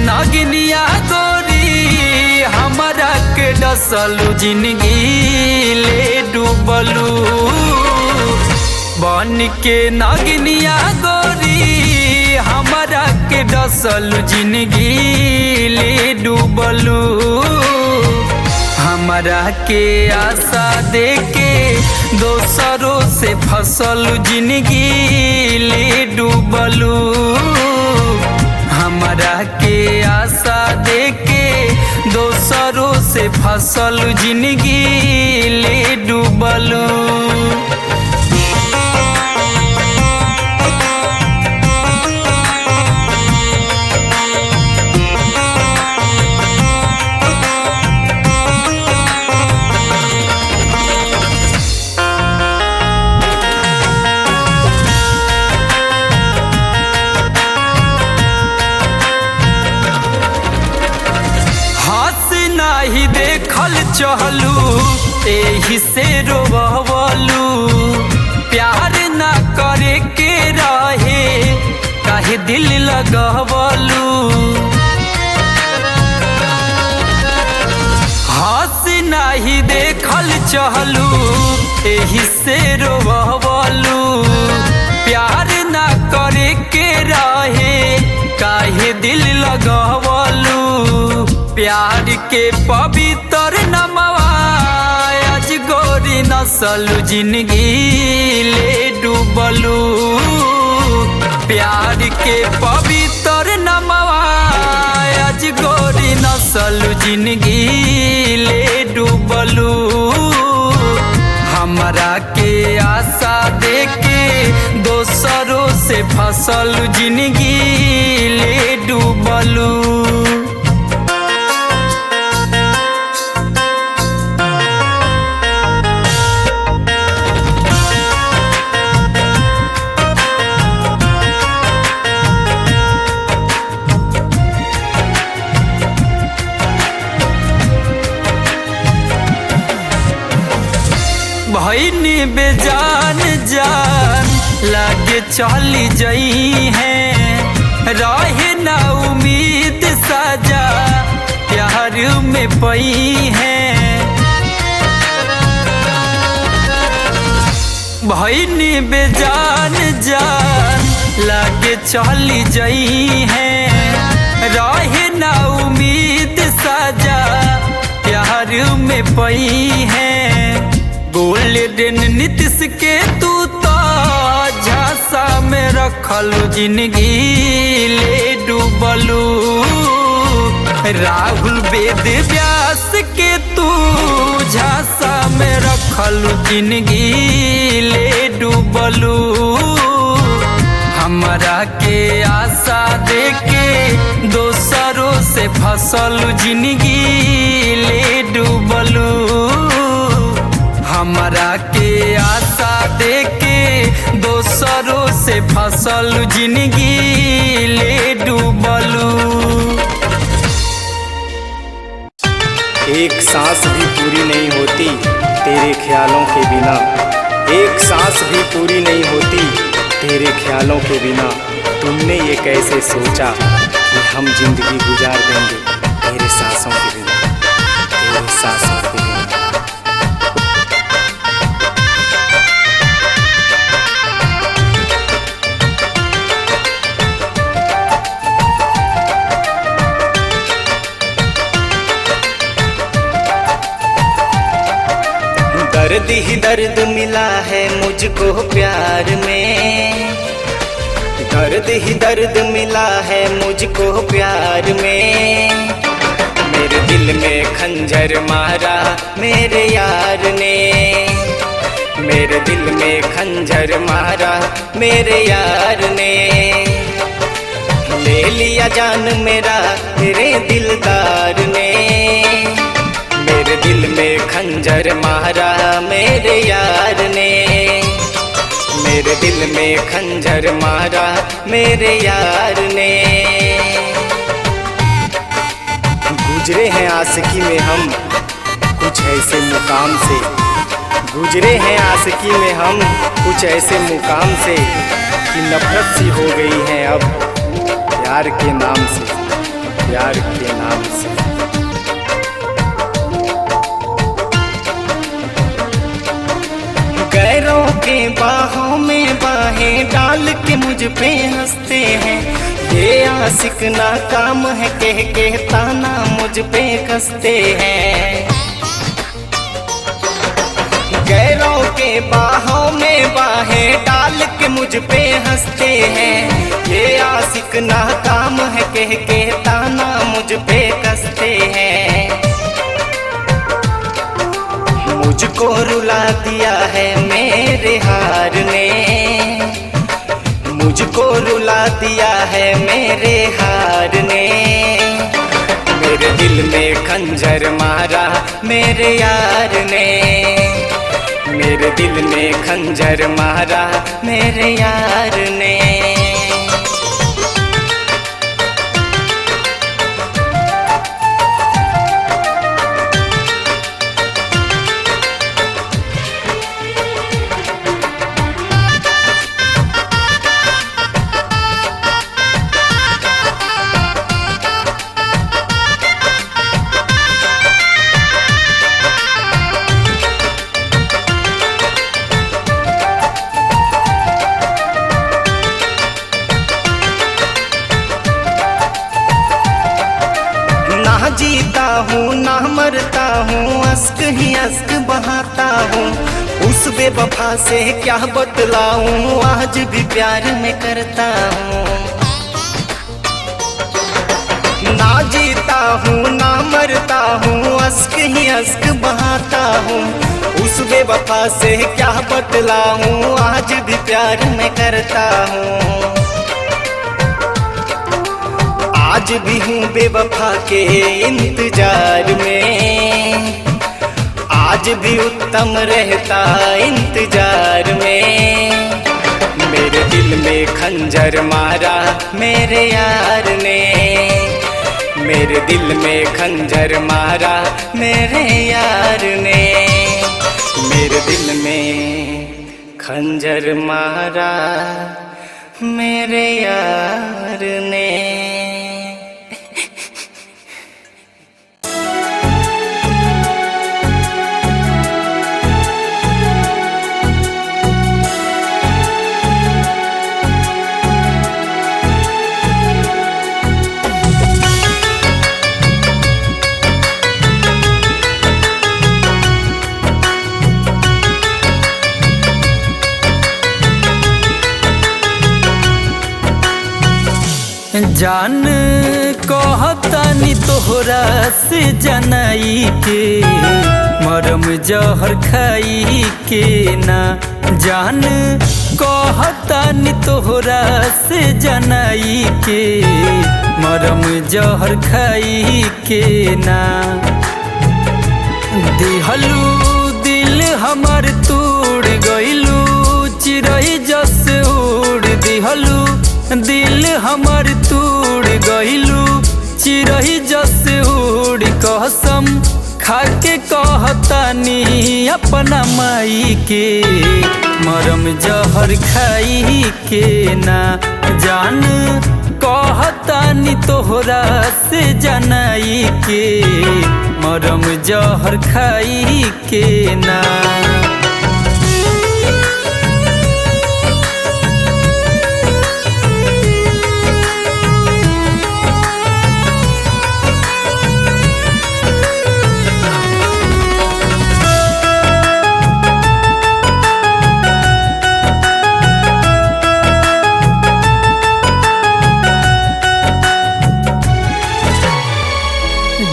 नागिनिया गोरी हमारा के डसलू जिंदगी ले डूबलू। बन के नागिनिया गोरी हमारा के डसलू जिंदगी ले डूबलू। हमारा के आशा देके दोसरों से फसल जिंदगी ले डूबलू। हमारा के आशा देके दोसरों से फसल जिंदगी ले डूबलू। नहीं देखल चहलू एही से रोवलू। प्यार ना करे के रहे काहे दिल लगवलू। हंस नहीं देखल चहलू एही से रोवलू। प्यार ना करे के रहे काहे दिल लगवलू। प्यार के पवित्र नमवा आज गोरी नसल जिंदगी ले डूबलू। प्यार के पवित्र नमवा आज गोरी नसल जिंदगी ले डूबलू। हमरा के आशा देके दोसरों से फसल जिंदगी ले डूबलू। भईनी बेजान जान लागे चली जई है। रहे ना उम्मीद सजा प्यार में पई है। भईनी बेजान जान लागे चली जई है। रहे ना उम्मीद सजा प्यार में पई है। गोल्डन नीतिश के तू तो झांसा में रखल जिंदगी ले डूबलू। राहुल वेद व्यास के तू झांसा में रखल जिंदगी ले डूबलू। हमरा के आशा देके दोसरों से फसल जिंदगी ले डूबलू। हमरा के आशा देके दोसरों से फसल जिंदगी ले डूबलू। एक सांस भी पूरी नहीं होती तेरे ख्यालों के बिना। एक सांस भी पूरी नहीं होती तेरे ख्यालों के बिना। तुमने ये कैसे सोचा कि हम जिंदगी गुजार देंगे तेरे सांसों के बिना, तेरे सांसों के बिना। दर्द ही दर्द मिला है मुझको प्यार में। दर्द ही दर्द मिला है मुझको प्यार में। मेरे दिल में खंजर मारा मेरे यार ने। मेरे दिल में खंजर मारा मेरे यार ने। ले लिया जान मेरा मेरे दिलदार ने। मेरे दिल में खंजर मारा मेरे यार ने। मेरे दिल में खंजर मारा मेरे यार ने। गुजरे हैं आशिकी में हम कुछ ऐसे मुकाम से। गुजरे हैं आशिकी में हम कुछ ऐसे मुकाम से कि नफरत सी हो गई है अब प्यार के नाम से। प्यार के नाम से। गैरों के बाहों में बाहें डाल के मुझ पे हंसते हैं, ये आशिक नाकाम है कह के ताना मुझ पे कसते हैं। गैरों के बाहों में बाहें डाल के मुझ पे हंसते हैं, ये आशिक नाकाम है कह के ताना मुझ पे कसते हैं। मुझको रुला दिया है मेरे हार ने, मुझको रुला दिया है मेरे हार ने। मेरे दिल में खंजर मारा मेरे यार ने, मेरे दिल में खंजर मारा मेरे यार ने। ना जीता हूँ ना मरता हूँ, अश्क ही अश्क बहाता हूँ। उस बेवफा से क्या बतलाऊं, आज भी प्यार में करता हूँ। ना जीता हूँ ना मरता हूँ, अश्क ही अश्क बहाता हूँ। उस बेवफा से क्या बतलाऊं, आज भी प्यार में करता हूँ। आज भी हूँ बेवफा के इंतजार में, आज भी उत्तम रहता इंतजार में। मेरे दिल में खंजर मारा मेरे यार ने, मेरे दिल में खंजर मारा मेरे यार ने। मेरे दिल में खंजर मारा मेरे यार ने। जान कहतानी तोहरा से जनाई के, मरम जहर खाई के ना। जान कहतानी तोहरा से जनाई के, मरम जहर खाई के ना। दिहलू दिल हमर तोड़ गइलू, चिरई जस उड़ दिहलू दिल हमर तोड़ गइलू, चिरई जस उड़। कसम खाके कहतानी अपना माई के, मरम जहर खाई के ना। जान कहतानी तोहरा से जनाई के, मरम जहर खाई के ना।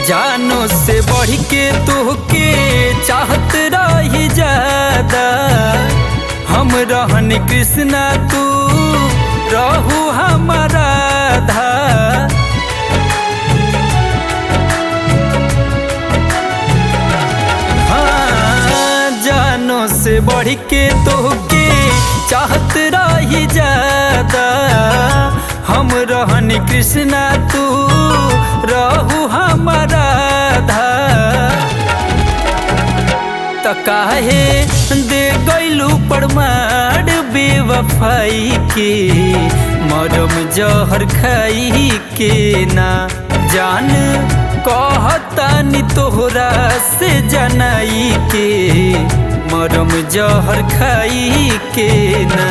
जानो से बढ़ के तोहके चाहत रही ज्यादा, हम रहन कृष्णा तू रहू हमारा राधा। हाँ, जानो से बढ़ के तोहके चाहत रही ज्यादा, हम रहन कृष्णा तू रहू हमारा राधा। त काहे दे गइलू प्रमाण बेवफाई के, मरम जहर खाई के ना जान कहतानी तोहरा से जनाई के मरम जहर खाई के ना।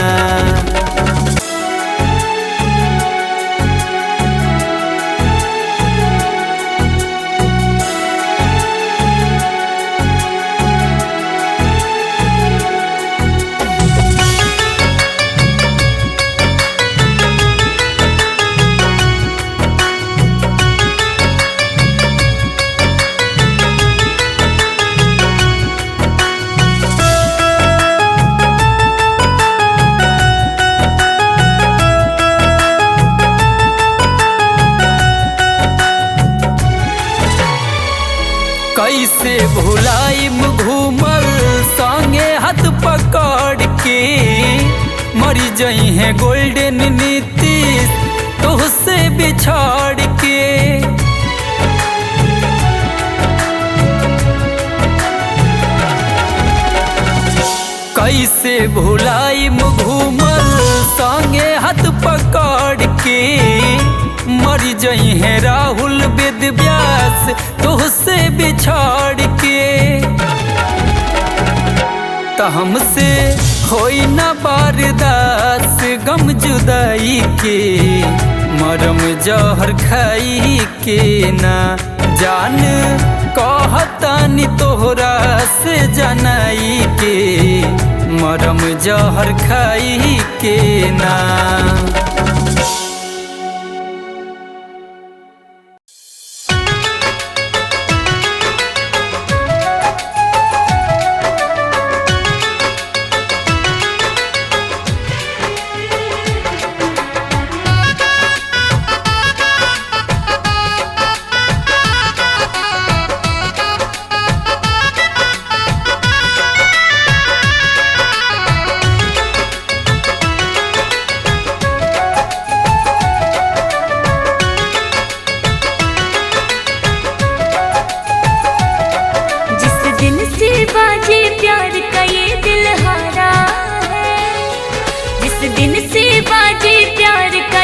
कैसे भुलाइम घूमल संगे हाथ पकड़ के मरी जई है गोल्डन नीतीश तोहसे बिछड़ के। कैसे भुलाइम घूमल संगे हाथ पकड़ के मर जई है राहुल वेद व्यास तोहसे बिछड़ के। त हमसे होई ना बर्दाश्त गम जुदाई के मरम जहर खाई के ना जान कहतानी तोहरा से जनाई के मरम जहर खाई के ना। दिन से बाजे प्यार का